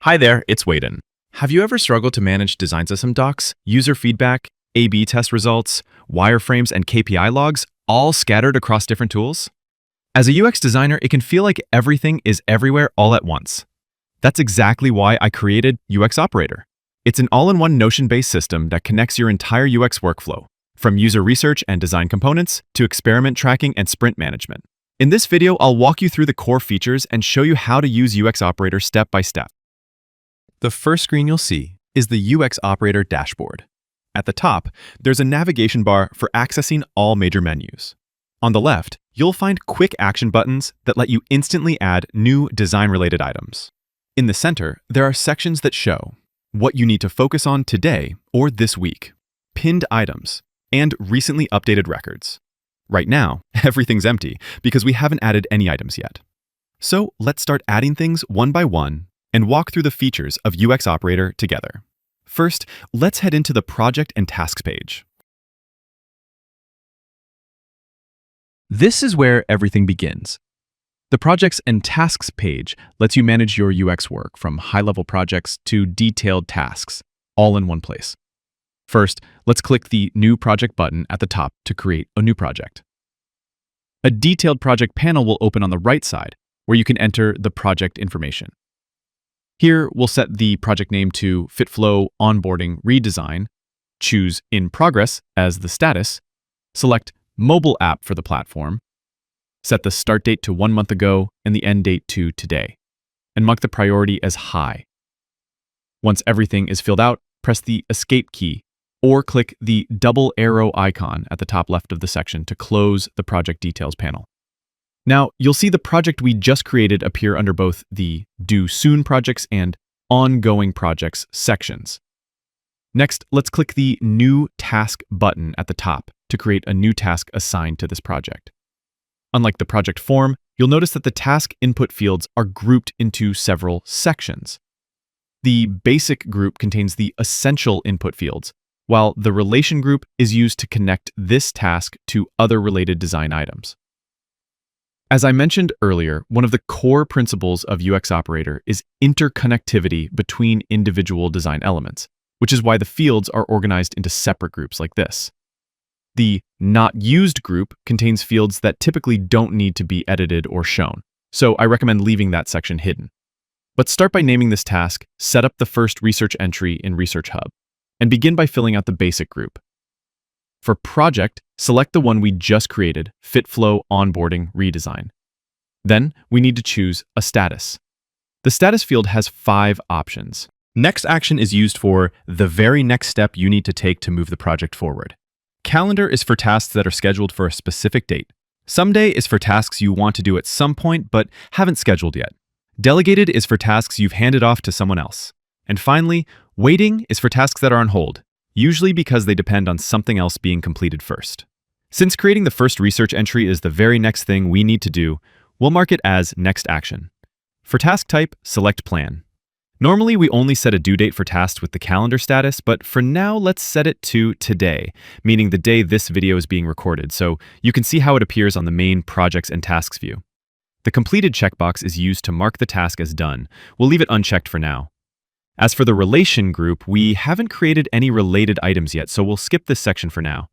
Hi there, it's Waden. Have you ever struggled to manage design system docs, user feedback, A/B test results, wireframes, and KPI logs, all scattered across different tools? As a UX designer, it can feel like everything is everywhere all at once. That's exactly why I created UX Operator. It's an all-in-one Notion-based system that connects your entire UX workflow, from user research and design components to experiment tracking and sprint management. In this video, I'll walk you through the core features and show you how to use UX Operator step by step. The first screen you'll see is the UX Operator dashboard. At the top, there's a navigation bar for accessing all major menus. On the left, you'll find quick action buttons that let you instantly add new design-related items. In the center, there are sections that show what you need to focus on today or this week, pinned items, and recently updated records. Right now, everything's empty because we haven't added any items yet. So let's start adding things one by one and walk through the features of UX Operator together. First, let's head into the Project and Tasks page. This is where everything begins. The Projects and Tasks page lets you manage your UX work from high-level projects to detailed tasks, all in one place. First, let's click the New Project button at the top to create a new project. A detailed project panel will open on the right side, where you can enter the project information. Here, we'll set the project name to FitFlow Onboarding Redesign, choose In Progress as the status, select Mobile App for the platform, set the start date to 1 month ago and the end date to today, and mark the priority as high. Once everything is filled out, press the Escape key or click the double arrow icon at the top left of the section to close the project details panel. Now, you'll see the project we just created appear under both the Due Soon Projects and Ongoing Projects sections. Next, let's click the New Task button at the top to create a new task assigned to this project. Unlike the project form, you'll notice that the task input fields are grouped into several sections. The Basic group contains the essential input fields, while the Relation group is used to connect this task to other related design items. As I mentioned earlier, one of the core principles of UX Operator is interconnectivity between individual design elements, which is why the fields are organized into separate groups like this. The Not Used group contains fields that typically don't need to be edited or shown, so I recommend leaving that section hidden. But start by naming this task, set up the first research entry in Research Hub, and begin by filling out the Basic group. For Project, select the one we just created, FitFlow Onboarding Redesign. Then, we need to choose a status. The status field has 5 options. Next action is used for the very next step you need to take to move the project forward. Calendar is for tasks that are scheduled for a specific date. Someday is for tasks you want to do at some point but haven't scheduled yet. Delegated is for tasks you've handed off to someone else. And finally, Waiting is for tasks that are on hold, usually because they depend on something else being completed first. Since creating the first research entry is the very next thing we need to do, we'll mark it as Next Action. For task type, select Plan. Normally, we only set a due date for tasks with the calendar status, but for now, let's set it to today, meaning the day this video is being recorded, so you can see how it appears on the main Projects and Tasks view. The completed checkbox is used to mark the task as done. We'll leave it unchecked for now. As for the Relation group, we haven't created any related items yet, so we'll skip this section for now.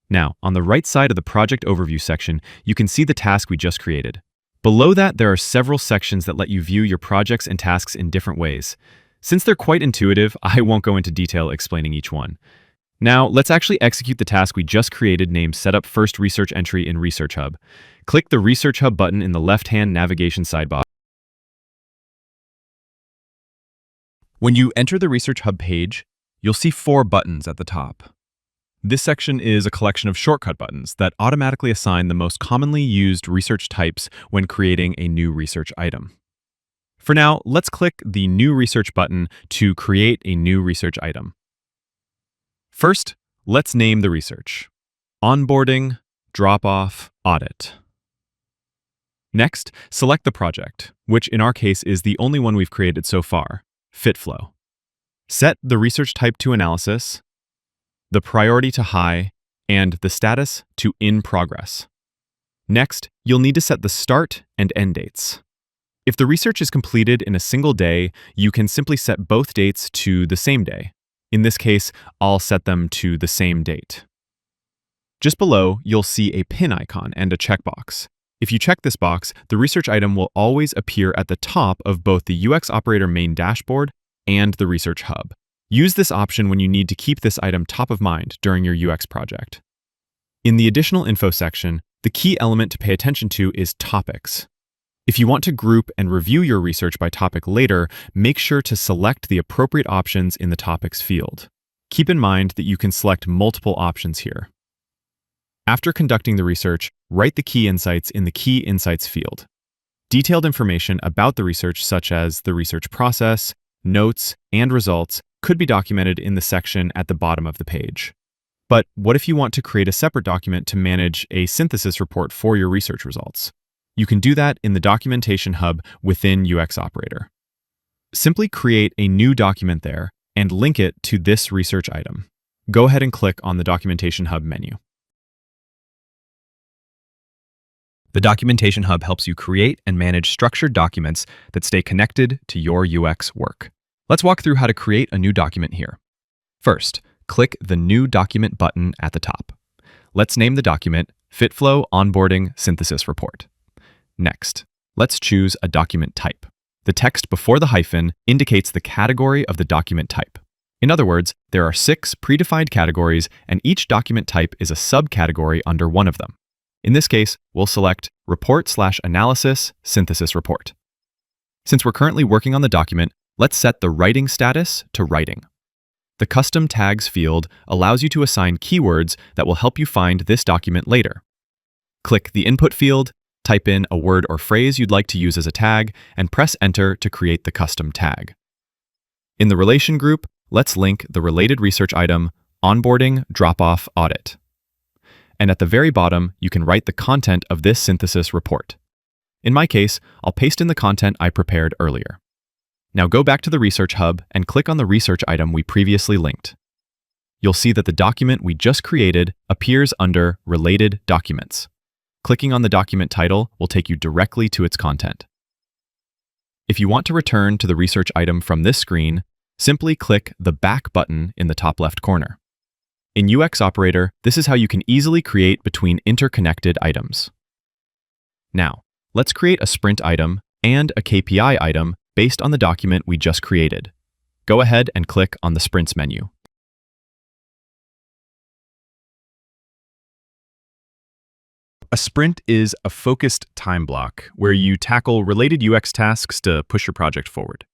Now, on the right side of the Project Overview section, you can see the task we just created. Below that, there are several sections that let you view your projects and tasks in different ways. Since they're quite intuitive, I won't go into detail explaining each one. Now, let's actually execute the task we just created named Setup First Research Entry in Research Hub. Click the Research Hub button in the left-hand navigation sidebar. When you enter the Research Hub page, you'll see 4 buttons at the top. This section is a collection of shortcut buttons that automatically assign the most commonly used research types when creating a new research item. For now, let's click the New Research button to create a new research item. First, let's name the research: Onboarding, Drop-Off, Audit. Next, select the project, which in our case is the only one we've created so far, FitFlow. Set the research type to Analysis, the priority to High, and the status to In Progress. Next, you'll need to set the start and end dates. If the research is completed in a single day, you can simply set both dates to the same day. In this case, I'll set them to the same date. Just below, you'll see a pin icon and a checkbox. If you check this box, the research item will always appear at the top of both the UX Operator main dashboard and the Research Hub. Use this option when you need to keep this item top of mind during your UX project. In the Additional Info section, the key element to pay attention to is topics. If you want to group and review your research by topic later, make sure to select the appropriate options in the Topics field. Keep in mind that you can select multiple options here. After conducting the research, write the key insights in the Key Insights field. Detailed information about the research, such as the research process, notes, and results, could be documented in the section at the bottom of the page. But what if you want to create a separate document to manage a synthesis report for your research results? You can do that in the Documentation Hub within UX Operator. Simply create a new document there and link it to this research item. Go ahead and click on the Documentation Hub menu. The Documentation Hub helps you create and manage structured documents that stay connected to your UX work. Let's walk through how to create a new document here. First, click the New Document button at the top. Let's name the document FitFlow Onboarding Synthesis Report. Next, let's choose a document type. The text before the hyphen indicates the category of the document type. In other words, there are 6 predefined categories, and each document type is a subcategory under one of them. In this case, we'll select Report/Analysis Synthesis Report. Since we're currently working on the document, let's set the writing status to writing. The Custom Tags field allows you to assign keywords that will help you find this document later. Click the Input field, type in a word or phrase you'd like to use as a tag, and press Enter to create the custom tag. In the Relation group, let's link the related research item, Onboarding Drop-Off Audit. And at the very bottom, you can write the content of this synthesis report. In my case, I'll paste in the content I prepared earlier. Now go back to the Research Hub and click on the research item we previously linked. You'll see that the document we just created appears under Related Documents. Clicking on the document title will take you directly to its content. If you want to return to the research item from this screen, simply click the Back button in the top left corner. In UX Operator, this is how you can easily create between interconnected items. Now, let's create a sprint item and a KPI item based on the document we just created. Go ahead and click on the Sprints menu. A sprint is a focused time block where you tackle related UX tasks to push your project forward.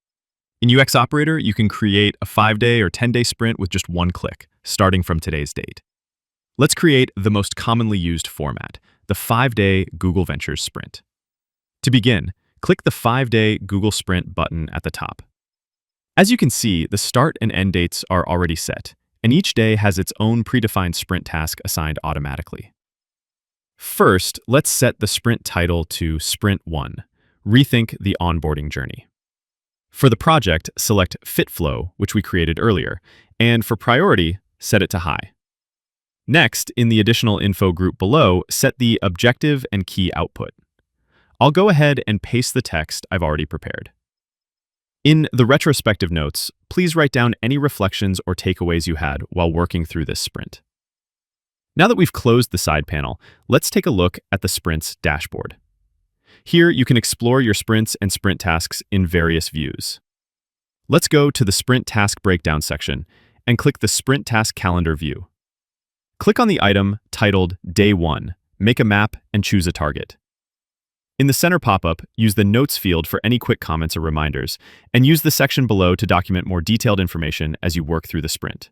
In UX Operator, you can create a 5-day or 10-day sprint with just one click, starting from today's date. Let's create the most commonly used format, the 5-day Google Ventures sprint. To begin, click the 5-day Google Sprint button at the top. As you can see, the start and end dates are already set, and each day has its own predefined sprint task assigned automatically. First, let's set the sprint title to Sprint 1, Rethink the Onboarding Journey. For the project, select FitFlow, which we created earlier, and for priority, set it to high. Next, in the Additional Info group below, set the objective and key output. I'll go ahead and paste the text I've already prepared. In the retrospective notes, please write down any reflections or takeaways you had while working through this sprint. Now that we've closed the side panel, let's take a look at the Sprints dashboard. Here, you can explore your sprints and sprint tasks in various views. Let's go to the Sprint Task Breakdown section and click the Sprint Task Calendar view. Click on the item titled Day 1, make a map, and choose a target. In the center pop-up, use the Notes field for any quick comments or reminders, and use the section below to document more detailed information as you work through the sprint.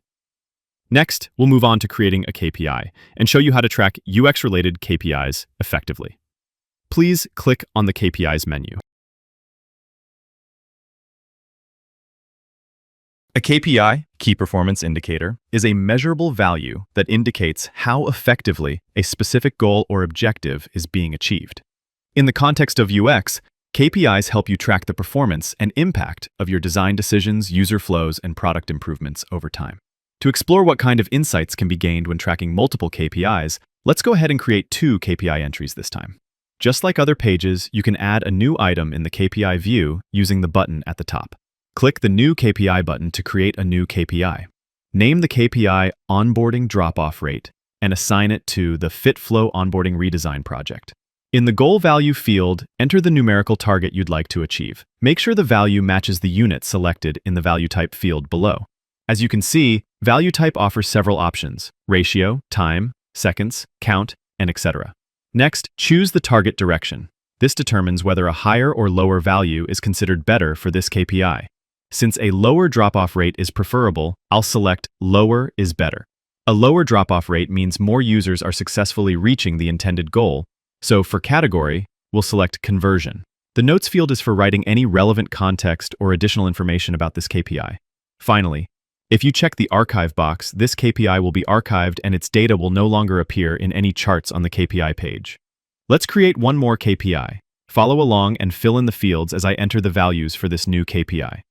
Next, we'll move on to creating a KPI and show you how to track UX-related KPIs effectively. Please click on the KPIs menu. A KPI, Key Performance Indicator, is a measurable value that indicates how effectively a specific goal or objective is being achieved. In the context of UX, KPIs help you track the performance and impact of your design decisions, user flows, and product improvements over time. To explore what kind of insights can be gained when tracking multiple KPIs, let's go ahead and create 2 KPI entries this time. Just like other pages, you can add a new item in the KPI view using the button at the top. Click the New KPI button to create a new KPI. Name the KPI Onboarding Drop-Off Rate and assign it to the FitFlow Onboarding Redesign project. In the Goal Value field, enter the numerical target you'd like to achieve. Make sure the value matches the unit selected in the Value Type field below. As you can see, Value Type offers several options: ratio, time, seconds, count, and etc. Next, choose the target direction. This determines whether a higher or lower value is considered better for this KPI. Since a lower drop-off rate is preferable, I'll select Lower is better. A lower drop-off rate means more users are successfully reaching the intended goal, so for category, we'll select Conversion. The Notes field is for writing any relevant context or additional information about this KPI. Finally, if you check the Archive box, this KPI will be archived and its data will no longer appear in any charts on the KPI page. Let's create one more KPI. Follow along and fill in the fields as I enter the values for this new KPI.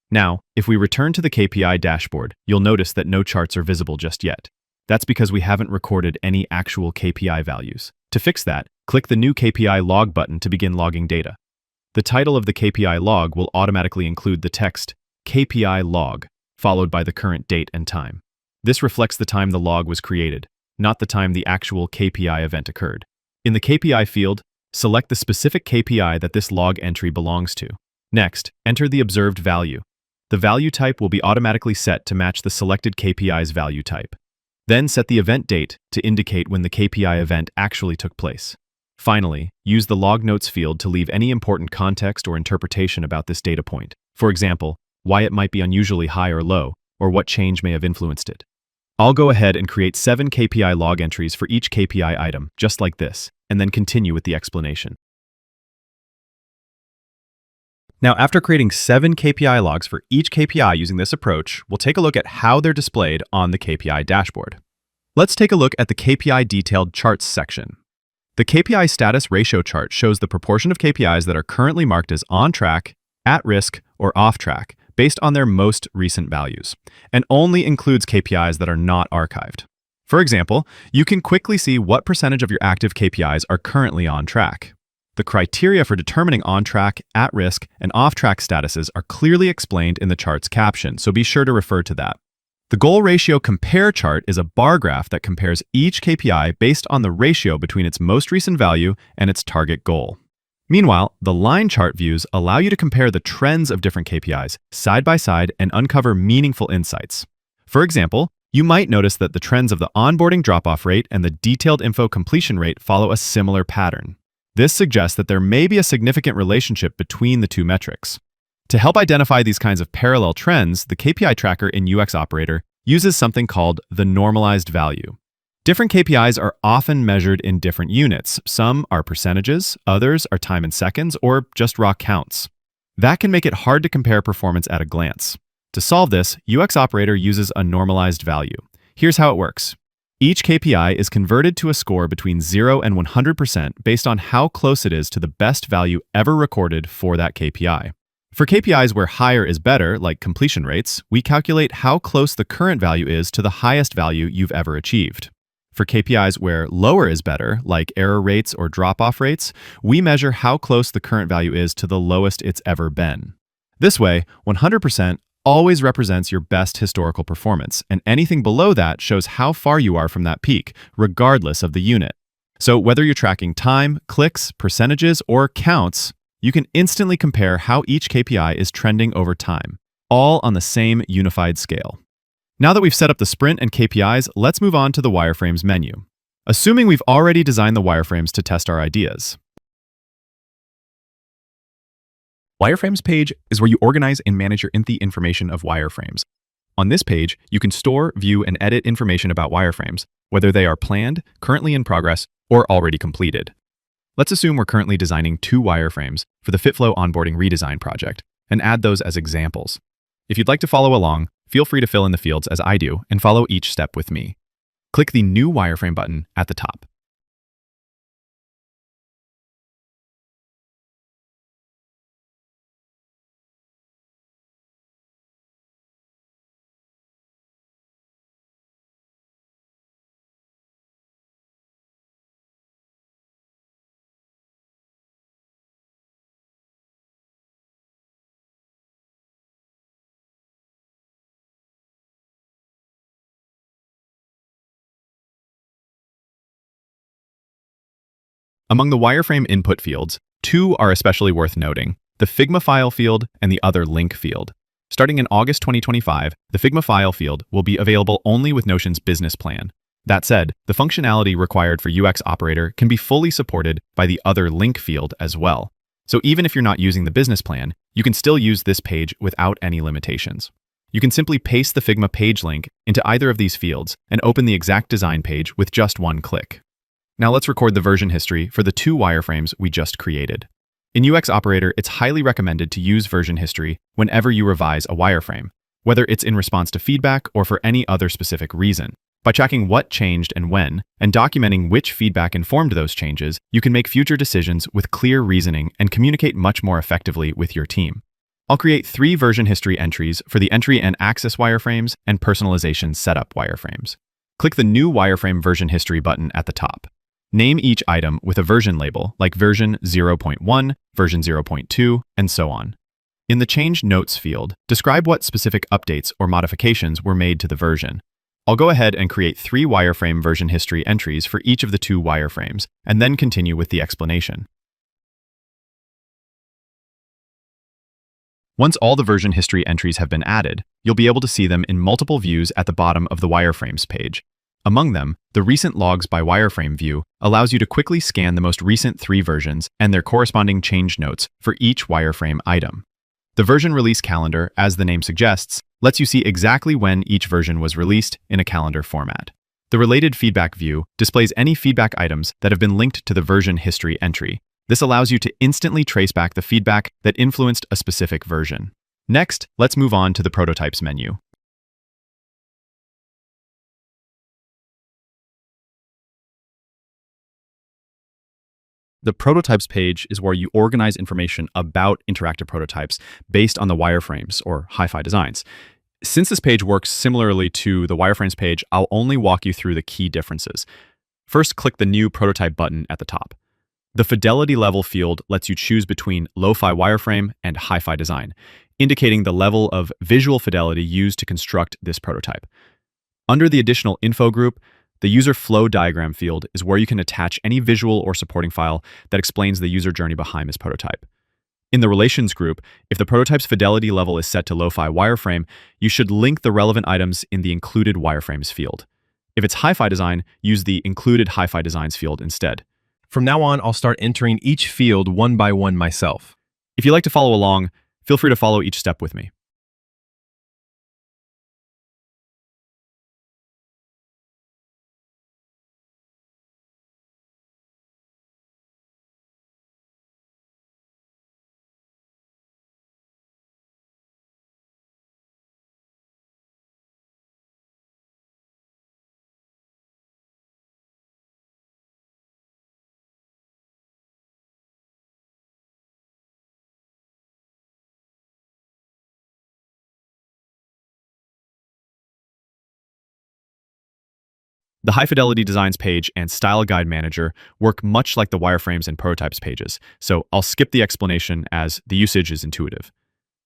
Now, if we return to the KPI dashboard, you'll notice that no charts are visible just yet. That's because we haven't recorded any actual KPI values. To fix that, click the New KPI Log button to begin logging data. The title of the KPI log will automatically include the text KPI log, followed by the current date and time. This reflects the time the log was created, not the time the actual KPI event occurred. In the KPI field, select the specific KPI that this log entry belongs to. Next, enter the observed value. The value type will be automatically set to match the selected KPI's value type. Then set the event date to indicate when the KPI event actually took place. Finally, use the Log Notes field to leave any important context or interpretation about this data point. For example, why it might be unusually high or low, or what change may have influenced it. I'll go ahead and create 7 KPI log entries for each KPI item, just like this, and then continue with the explanation. Now, after creating 7 KPI logs for each KPI using this approach, we'll take a look at how they're displayed on the KPI dashboard. Let's take a look at the KPI Detailed Charts section. The KPI Status Ratio chart shows the proportion of KPIs that are currently marked as on track, at risk, or off track, based on their most recent values, and only includes KPIs that are not archived. For example, you can quickly see what percentage of your active KPIs are currently on track. The criteria for determining on-track, at-risk, and off-track statuses are clearly explained in the chart's caption, so be sure to refer to that. The Goal Ratio Compare chart is a bar graph that compares each KPI based on the ratio between its most recent value and its target goal. Meanwhile, the line chart views allow you to compare the trends of different KPIs side by side and uncover meaningful insights. For example, you might notice that the trends of the onboarding drop-off rate and the detailed info completion rate follow a similar pattern. This suggests that there may be a significant relationship between the two metrics. To help identify these kinds of parallel trends, the KPI tracker in UX Operator uses something called the normalized value. Different KPIs are often measured in different units. Some are percentages, others are time in seconds, or just raw counts. That can make it hard to compare performance at a glance. To solve this, UX Operator uses a normalized value. Here's how it works. Each KPI is converted to a score between 0 and 100% based on how close it is to the best value ever recorded for that KPI. For KPIs where higher is better, like completion rates, we calculate how close the current value is to the highest value you've ever achieved. For KPIs where lower is better, like error rates or drop-off rates, we measure how close the current value is to the lowest it's ever been. This way, 100% always represents your best historical performance, and anything below that shows how far you are from that peak, regardless of the unit. So whether you're tracking time, clicks, percentages, or counts, you can instantly compare how each KPI is trending over time, all on the same unified scale. Now that we've set up the sprint and KPIs, let's move on to the Wireframes menu. Assuming we've already designed the wireframes to test our ideas. Wireframes page is where you organize and manage your information of wireframes. On this page, you can store, view, and edit information about wireframes, whether they are planned, currently in progress, or already completed. Let's assume we're currently designing 2 wireframes for the FitFlow Onboarding Redesign project, and add those as examples. If you'd like to follow along, feel free to fill in the fields as I do and follow each step with me. Click the New Wireframe button at the top. Among the wireframe input fields, two are especially worth noting: the Figma file field and the other link field. Starting in August 2025, the Figma file field will be available only with Notion's business plan. That said, the functionality required for UX Operator can be fully supported by the other link field as well. So even if you're not using the business plan, you can still use this page without any limitations. You can simply paste the Figma page link into either of these fields and open the exact design page with just one click. Now let's record the version history for the two wireframes we just created. In UX Operator, it's highly recommended to use version history whenever you revise a wireframe, whether it's in response to feedback or for any other specific reason. By tracking what changed and when, and documenting which feedback informed those changes, you can make future decisions with clear reasoning and communicate much more effectively with your team. I'll create 3 version history entries for the entry and access wireframes and personalization setup wireframes. Click the New Wireframe Version History button at the top. Name each item with a version label, like version 0.1, version 0.2, and so on. In the Change Notes field, describe what specific updates or modifications were made to the version. I'll go ahead and create 3 wireframe version history entries for each of the 2 wireframes, and then continue with the explanation. Once all the version history entries have been added, you'll be able to see them in multiple views at the bottom of the wireframes page. Among them, the Recent Logs by Wireframe view allows you to quickly scan the most recent 3 versions and their corresponding change notes for each wireframe item. The version release calendar, as the name suggests, lets you see exactly when each version was released in a calendar format. The Related Feedback view displays any feedback items that have been linked to the version history entry. This allows you to instantly trace back the feedback that influenced a specific version. Next, let's move on to the Prototypes menu. The Prototypes page is where you organize information about interactive prototypes based on the wireframes, or hi-fi designs. Since this page works similarly to the wireframes page, I'll only walk you through the key differences. First, click the New Prototype button at the top. The Fidelity Level field lets you choose between Lo-Fi wireframe and hi-fi design, indicating the level of visual fidelity used to construct this prototype. Under the Additional Info group, the User Flow Diagram field is where you can attach any visual or supporting file that explains the user journey behind this prototype. In the Relations group, if the prototype's fidelity level is set to Lo-Fi wireframe, you should link the relevant items in the Included Wireframes field. If it's hi-fi design, use the Included Hi-Fi Designs field instead. From now on, I'll start entering each field one by one myself. If you'd like to follow along, feel free to follow each step with me. The High Fidelity Designs page and Style Guide Manager work much like the wireframes and prototypes pages, so I'll skip the explanation as the usage is intuitive.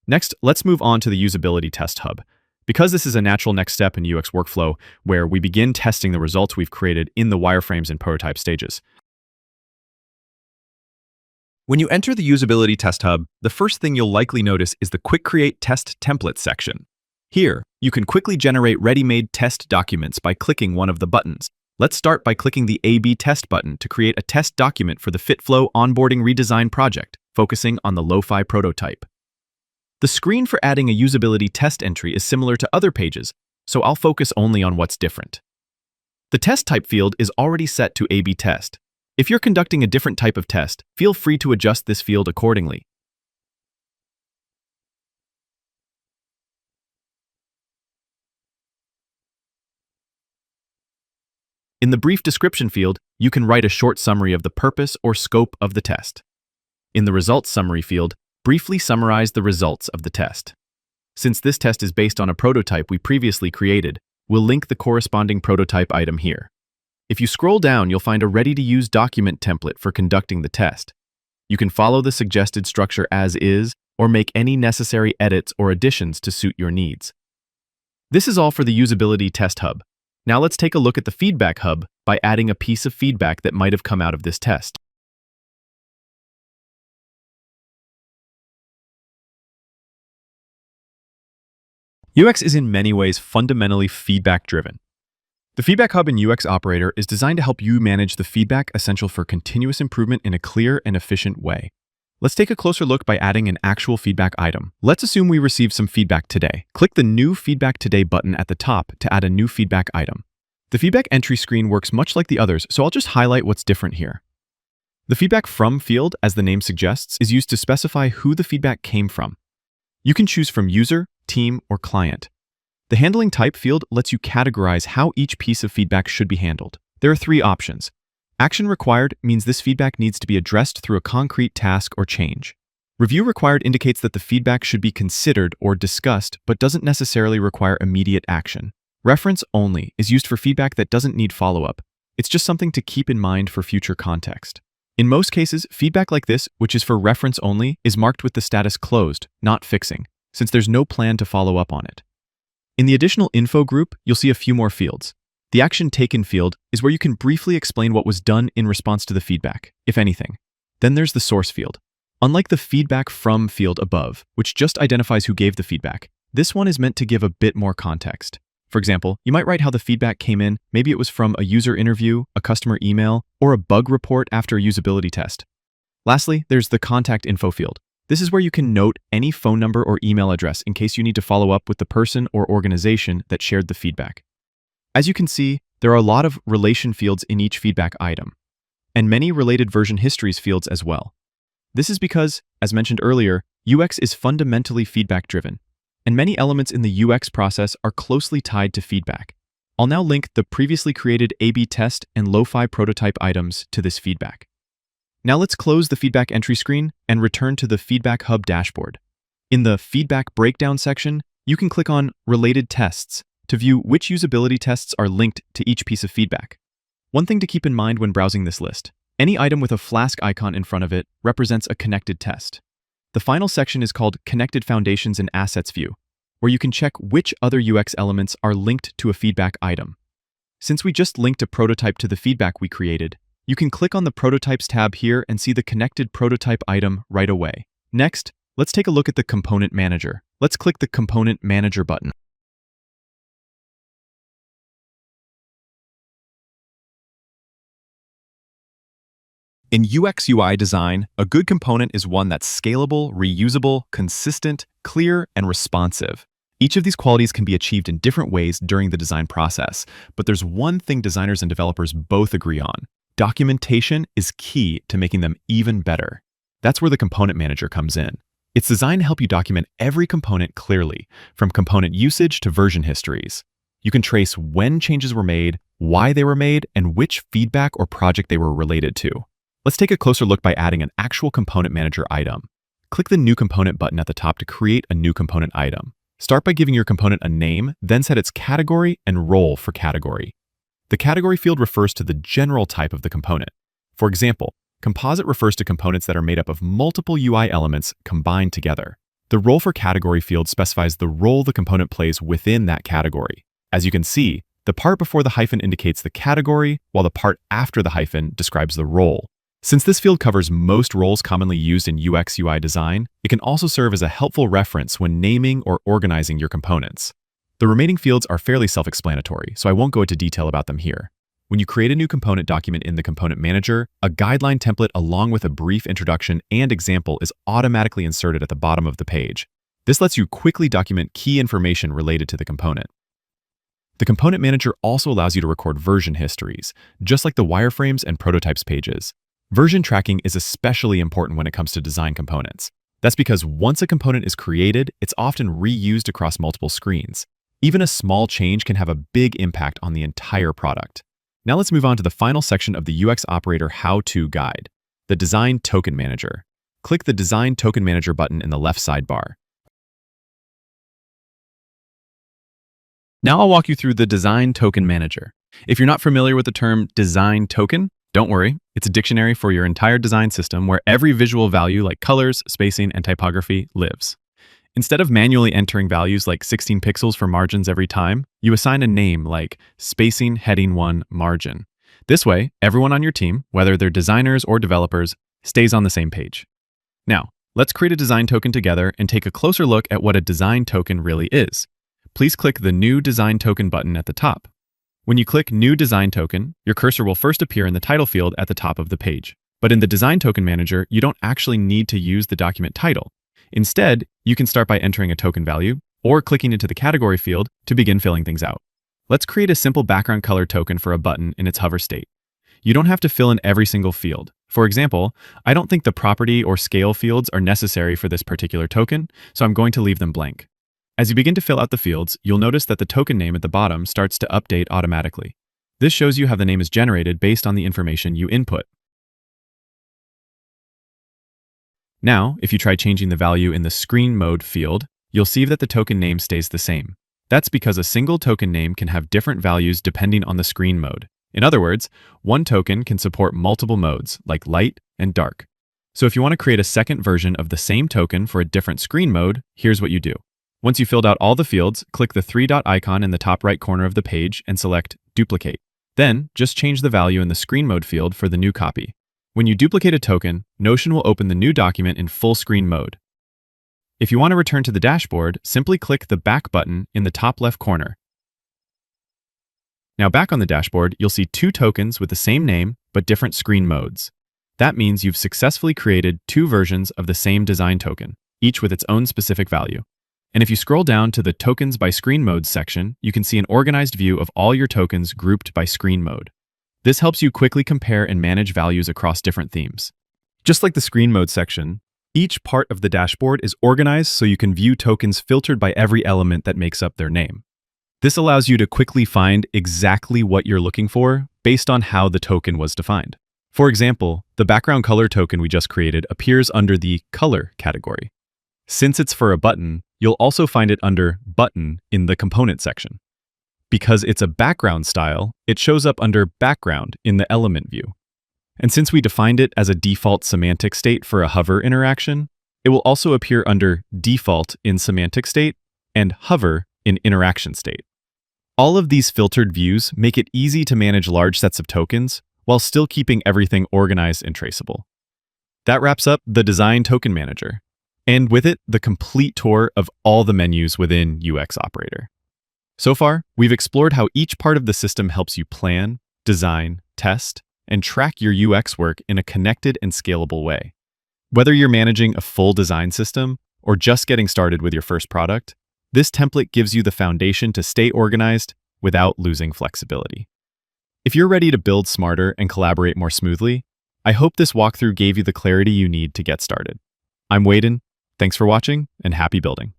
Next, let's move on to the Usability Test Hub. Because this is a natural next step in UX workflow where we begin testing the results we've created in the wireframes and prototype stages. When you enter the Usability Test Hub, the first thing you'll likely notice is the Quick Create Test Templates section. Here, you can quickly generate ready-made test documents by clicking one of the buttons. Let's start by clicking the A/B Test button to create a test document for the FitFlow Onboarding Redesign project, focusing on the Lo-Fi prototype. The screen for adding a usability test entry is similar to other pages, so I'll focus only on what's different. The test type field is already set to A/B Test. If you're conducting a different type of test, feel free to adjust this field accordingly. In the brief description field, you can write a short summary of the purpose or scope of the test. In the results summary field, briefly summarize the results of the test. Since this test is based on a prototype we previously created, we'll link the corresponding prototype item here. If you scroll down, you'll find a ready-to-use document template for conducting the test. You can follow the suggested structure as is, or make any necessary edits or additions to suit your needs. This is all for the Usability Test Hub. Now let's take a look at the Feedback Hub by adding a piece of feedback that might have come out of this test. UX is in many ways fundamentally feedback-driven. The Feedback Hub in UX Operator is designed to help you manage the feedback essential for continuous improvement in a clear and efficient way. Let's take a closer look by adding an actual feedback item. Let's assume we received some feedback today. Click the New Feedback Today button at the top to add a new feedback item. The feedback entry screen works much like the others, so I'll just highlight what's different here. The Feedback From field, as the name suggests, is used to specify who the feedback came from. You can choose from user, team, or client. The Handling Type field lets you categorize how each piece of feedback should be handled. There are 3 options. Action Required means this feedback needs to be addressed through a concrete task or change. Review Required indicates that the feedback should be considered or discussed, but doesn't necessarily require immediate action. Reference Only is used for feedback that doesn't need follow-up. It's just something to keep in mind for future context. In most cases, feedback like this, which is for reference only, is marked with the status closed, not fixing, since there's no plan to follow up on it. In the additional info group, you'll see a few more fields. The Action Taken field is where you can briefly explain what was done in response to the feedback, if anything. Then there's the Source field. Unlike the Feedback From field above, which just identifies who gave the feedback, this one is meant to give a bit more context. For example, you might write how the feedback came in. Maybe it was from a user interview, a customer email, or a bug report after a usability test. Lastly, there's the Contact Info field. This is where you can note any phone number or email address in case you need to follow up with the person or organization that shared the feedback. As you can see, there are a lot of relation fields in each feedback item, and many related version histories fields as well. This is because, as mentioned earlier, UX is fundamentally feedback-driven, and many elements in the UX process are closely tied to feedback. I'll now link the previously created A/B test and lo-fi prototype items to this feedback. Now let's close the feedback entry screen and return to the Feedback Hub dashboard. In the Feedback Breakdown section, you can click on Related Tests to view which usability tests are linked to each piece of feedback. One thing to keep in mind when browsing this list: any item with a flask icon in front of it represents a connected test. The final section is called Connected Foundations and Assets View, where you can check which other UX elements are linked to a feedback item. Since we just linked a prototype to the feedback we created, you can click on the Prototypes tab here and see the connected prototype item right away. Next, let's take a look at the Component Manager. Let's click the Component Manager button. In UX/UI design, a good component is one that's scalable, reusable, consistent, clear, and responsive. Each of these qualities can be achieved in different ways during the design process, but there's one thing designers and developers both agree on: documentation is key to making them even better. That's where the Component Manager comes in. It's designed to help you document every component clearly, from component usage to version histories. You can trace when changes were made, why they were made, and which feedback or project they were related to. Let's take a closer look by adding an actual Component Manager item. Click the New Component button at the top to create a new component item. Start by giving your component a name, then set its category and role for category. The category field refers to the general type of the component. For example, composite refers to components that are made up of multiple UI elements combined together. The role for category field specifies the role the component plays within that category. As you can see, the part before the hyphen indicates the category, while the part after the hyphen describes the role. Since this field covers most roles commonly used in UX/UI design, it can also serve as a helpful reference when naming or organizing your components. The remaining fields are fairly self-explanatory, so I won't go into detail about them here. When you create a new component document in the Component Manager, a guideline template along with a brief introduction and example is automatically inserted at the bottom of the page. This lets you quickly document key information related to the component. The Component Manager also allows you to record version histories, just like the Wireframes and Prototypes pages. Version tracking is especially important when it comes to design components. That's because once a component is created, it's often reused across multiple screens. Even a small change can have a big impact on the entire product. Now let's move on to the final section of the UX Operator How-To Guide, the Design Token Manager. Click the Design Token Manager button in the left sidebar. Now I'll walk you through the Design Token Manager. If you're not familiar with the term design token, don't worry. It's a dictionary for your entire design system where every visual value like colors, spacing, and typography lives. Instead of manually entering values like 16 pixels for margins every time, you assign a name like spacing heading 1 margin. This way, everyone on your team, whether they're designers or developers, stays on the same page. Now, let's create a design token together and take a closer look at what a design token really is. Please click the New Design Token button at the top. When you click New Design Token, your cursor will first appear in the title field at the top of the page. But in the Design Token Manager, you don't actually need to use the document title. Instead, you can start by entering a token value or clicking into the category field to begin filling things out. Let's create a simple background color token for a button in its hover state. You don't have to fill in every single field. For example, I don't think the property or scale fields are necessary for this particular token, so I'm going to leave them blank. As you begin to fill out the fields, you'll notice that the token name at the bottom starts to update automatically. This shows you how the name is generated based on the information you input. Now, if you try changing the value in the Screen Mode field, you'll see that the token name stays the same. That's because a single token name can have different values depending on the screen mode. In other words, one token can support multiple modes, like light and dark. So if you want to create a second version of the same token for a different screen mode, here's what you do. Once you've filled out all the fields, click the three-dot icon in the top right corner of the page and select Duplicate. Then, just change the value in the Screen Mode field for the new copy. When you duplicate a token, Notion will open the new document in full screen mode. If you want to return to the dashboard, simply click the Back button in the top left corner. Now back on the dashboard, you'll see two tokens with the same name but different screen modes. That means you've successfully created two versions of the same design token, each with its own specific value. And if you scroll down to the Tokens by Screen Modes section, you can see an organized view of all your tokens grouped by screen mode. This helps you quickly compare and manage values across different themes. Just like the Screen Mode section, each part of the dashboard is organized so you can view tokens filtered by every element that makes up their name. This allows you to quickly find exactly what you're looking for based on how the token was defined. For example, the background color token we just created appears under the Color category. Since it's for a button, you'll also find it under Button in the Component section. Because it's a background style, it shows up under Background in the Element view. And since we defined it as a default semantic state for a hover interaction, it will also appear under Default in Semantic State and Hover in Interaction State. All of these filtered views make it easy to manage large sets of tokens while still keeping everything organized and traceable. That wraps up the Design Token Manager, and with it, the complete tour of all the menus within UX Operator. So far, we've explored how each part of the system helps you plan, design, test, and track your UX work in a connected and scalable way. Whether you're managing a full design system or just getting started with your first product, this template gives you the foundation to stay organized without losing flexibility. If you're ready to build smarter and collaborate more smoothly, I hope this walkthrough gave you the clarity you need to get started. I'm Waden. Thanks for watching and happy building.